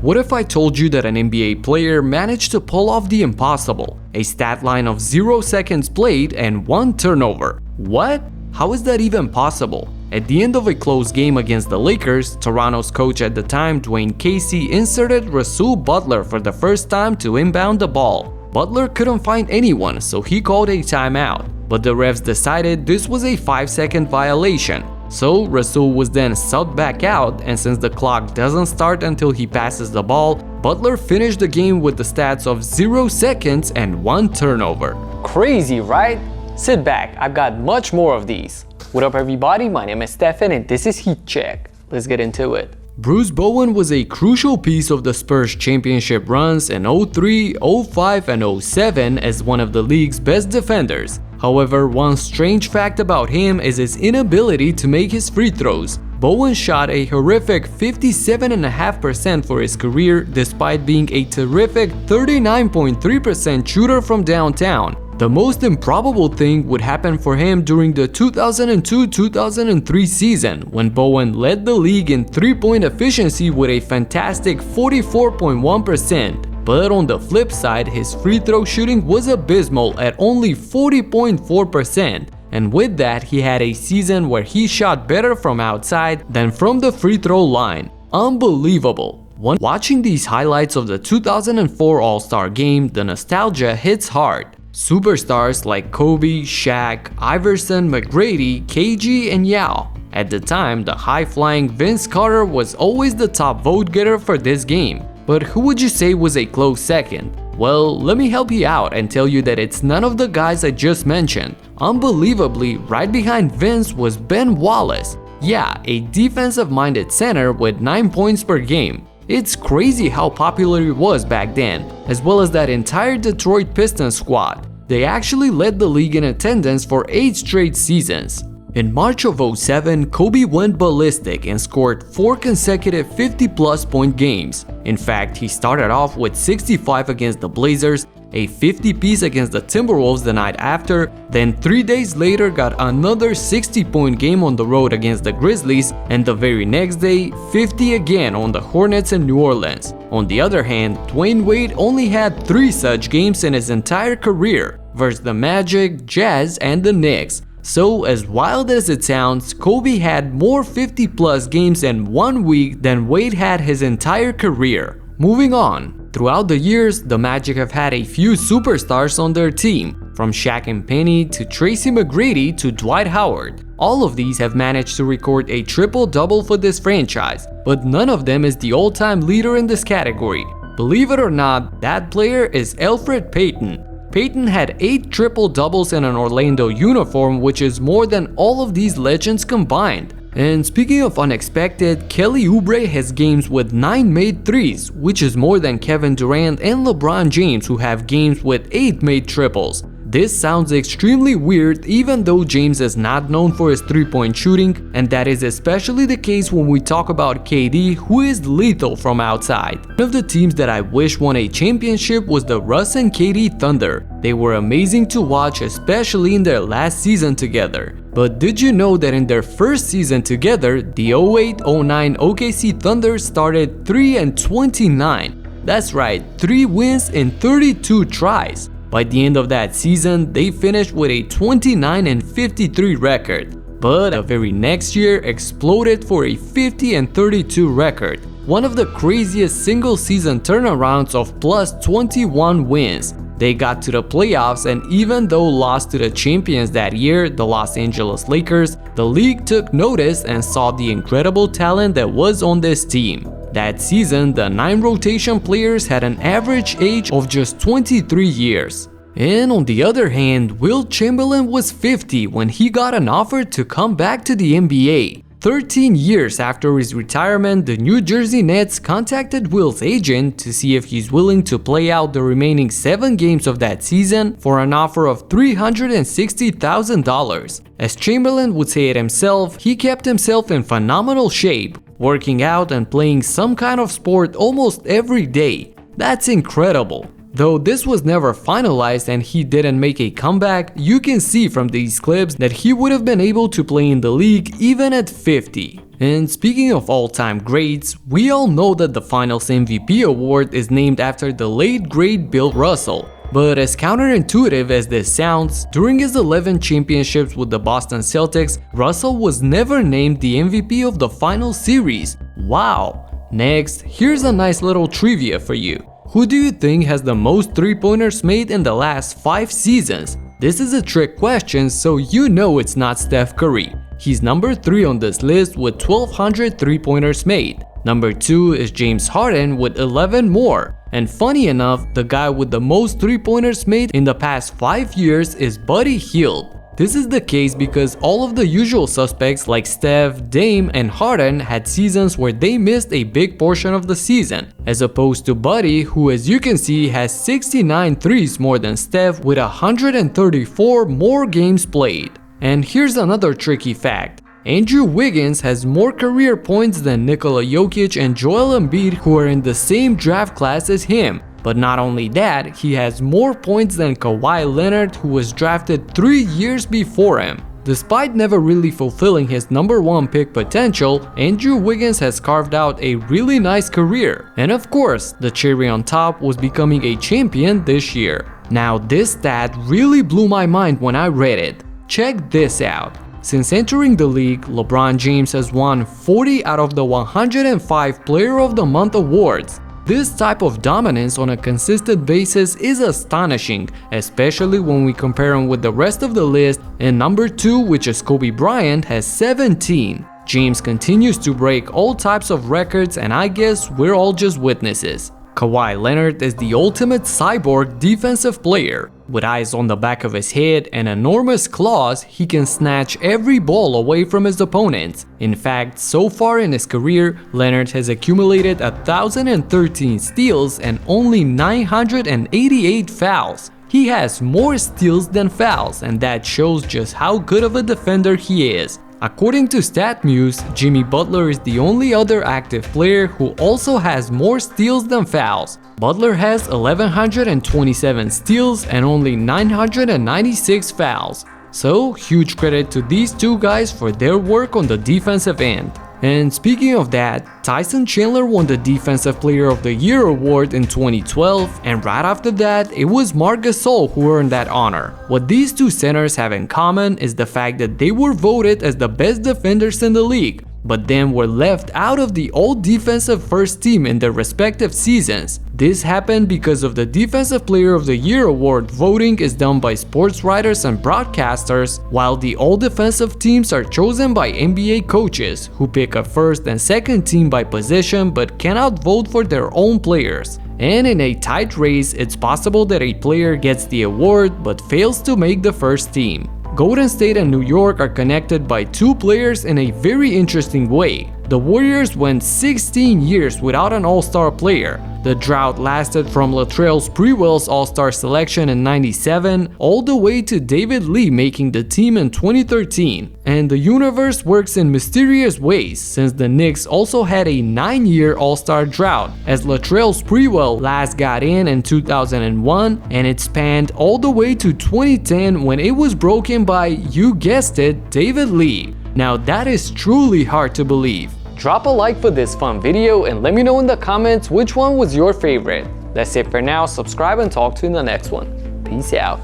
What if I told you that an NBA player managed to pull off the impossible? A stat line of 0 seconds played and 1 turnover. What? How is that even possible? At the end of a close game against the Lakers, Toronto's coach at the time, Dwyane Casey, inserted Rasual Butler for the first time to inbound the ball. Butler couldn't find anyone, so he called a timeout. But the refs decided this was a 5-second violation. So Rasual was then subbed back out, and since the clock doesn't start until he passes the ball, Butler finished the game with the stats of 0 seconds and 1 turnover. Crazy, right? Sit back, I've got much more of these. What up everybody, my name is Stefan and this is Heat Check. Let's get into it. Bruce Bowen was a crucial piece of the Spurs championship runs in 03, 05, and 07 as one of the league's best defenders. However, one strange fact about him is his inability to make his free throws. Bowen shot a horrific 57.5% for his career despite being a terrific 39.3% shooter from downtown. The most improbable thing would happen for him during the 2002-2003 season when Bowen led the league in three-point efficiency with a fantastic 44.1%. But on the flip side, his free throw shooting was abysmal at only 40.4%. And with that, he had a season where he shot better from outside than from the free throw line. Unbelievable. Watching these highlights of the 2004 All-Star game, the nostalgia hits hard. Superstars like Kobe, Shaq, Iverson, Mcgrady, KG, and Yao. At the time, the high-flying Vince Carter was always the top vote-getter for this game. But who would you say was a close second? Well, let me help you out and tell you that it's none of the guys I just mentioned. Unbelievably, right behind Vince was Ben Wallace. Yeah, a defensive-minded center with 9 points per game. It's crazy how popular he was back then, as well as that entire Detroit Pistons squad. They actually led the league in attendance for 8 straight seasons. In March of 07, Kobe went ballistic and scored 4 consecutive 50-plus point games. In fact, he started off with 65 against the Blazers, a 50-piece against the Timberwolves the night after, then 3 days later got another 60-point game on the road against the Grizzlies, and the very next day, 50 again on the Hornets in New Orleans. On the other hand, Dwyane Wade only had 3 such games in his entire career, versus the Magic, Jazz, and the Knicks. So, as wild as it sounds, Kobe had more 50-plus games in 1 week than Wade had his entire career. Moving on. Throughout the years, the Magic have had a few superstars on their team, from Shaq and Penny to Tracy McGrady to Dwight Howard. All of these have managed to record a triple-double for this franchise, but none of them is the all-time leader in this category. Believe it or not, that player is Elfrid Payton. Payton had 8 triple-doubles in an Orlando uniform, which is more than all of these legends combined. And speaking of unexpected, Kelly Oubre has games with 9 made threes, which is more than Kevin Durant and LeBron James, who have games with 8 made triples. This sounds extremely weird even though James is not known for his three-point shooting, and that is especially the case when we talk about KD, who is lethal from outside. One of the teams that I wish won a championship was the Russ and KD Thunder. They were amazing to watch, especially in their last season together. But did you know that in their first season together, the 08-09 OKC Thunder started 3-29? That's right, 3 wins in 32 tries. By the end of that season, they finished with a 29-53 record, but the very next year exploded for a 50-32 record, one of the craziest single-season turnarounds of plus 21 wins. They got to the playoffs, and even though lost to the champions that year, the Los Angeles Lakers, the league took notice and saw the incredible talent that was on this team. That season, the 9 rotation players had an average age of just 23 years. And on the other hand, Wilt Chamberlain was 50 when he got an offer to come back to the NBA. 13 years after his retirement, the New Jersey Nets contacted Wilt's agent to see if he's willing to play out the remaining 7 games of that season for an offer of $360,000. As Chamberlain would say it himself, he kept himself in phenomenal shape, working out and playing some kind of sport almost every day. That's incredible. Though this was never finalized and he didn't make a comeback, you can see from these clips that he would have been able to play in the league even at 50. And speaking of all-time greats, we all know that the Finals MVP award is named after the late great Bill Russell. But as counterintuitive as this sounds, during his 11 championships with the Boston Celtics, Russell was never named the MVP of the final series. Wow! Next, here's a nice little trivia for you. Who do you think has the most three-pointers made in the last 5 seasons? This is a trick question, so you know it's not Steph Curry. He's number 3 on this list with 1,200 three-pointers made. Number 2 is James Harden with 11 more. And funny enough, the guy with the most three-pointers made in the past 5 years is Buddy Hield. This is the case because all of the usual suspects like Steph, Dame, and Harden had seasons where they missed a big portion of the season, as opposed to Buddy, who as you can see has 69 threes more than Steph with 134 more games played. And here's another tricky fact. Andrew Wiggins has more career points than Nikola Jokic and Joel Embiid, who are in the same draft class as him. But not only that, he has more points than Kawhi Leonard, who was drafted 3 years before him. Despite never really fulfilling his number 1 pick potential, Andrew Wiggins has carved out a really nice career. And of course, the cherry on top was becoming a champion this year. Now this stat really blew my mind when I read it. Check this out. Since entering the league, LeBron James has won 40 out of the 105 Player of the Month awards. This type of dominance on a consistent basis is astonishing, especially when we compare him with the rest of the list, and number 2, which is Kobe Bryant, has 17. James continues to break all types of records, and I guess we're all just witnesses. Kawhi Leonard is the ultimate cyborg defensive player. With eyes on the back of his head and enormous claws, he can snatch every ball away from his opponents. In fact, so far in his career, Leonard has accumulated 1,013 steals and only 988 fouls. He has more steals than fouls, and that shows just how good of a defender he is. According to StatMuse, Jimmy Butler is the only other active player who also has more steals than fouls. Butler has 1,127 steals and only 996 fouls. So, huge credit to these two guys for their work on the defensive end. And speaking of that, Tyson Chandler won the Defensive Player of the Year award in 2012, and right after that, it was Marc Gasol who earned that honor. What these two centers have in common is the fact that they were voted as the best defenders in the league, but then were left out of the all-defensive first team in their respective seasons. This happened because of the Defensive Player of the Year award voting is done by sports writers and broadcasters, while the all-defensive teams are chosen by NBA coaches, who pick a first and second team by position but cannot vote for their own players. And in a tight race, it's possible that a player gets the award but fails to make the first team. Golden State and New York are connected by 2 players in a very interesting way. The Warriors went 16 years without an All-Star player. The drought lasted from Latrell Sprewell's All-Star selection in '97 all the way to David Lee making the team in 2013. And the universe works in mysterious ways, since the Knicks also had a 9-year All-Star drought, as Latrell Sprewell last got in 2001, and it spanned all the way to 2010 when it was broken by, you guessed it, David Lee. Now that is truly hard to believe. Drop a like for this fun video and let me know in the comments which one was your favorite. That's it for now, subscribe and talk to you in the next one. Peace out.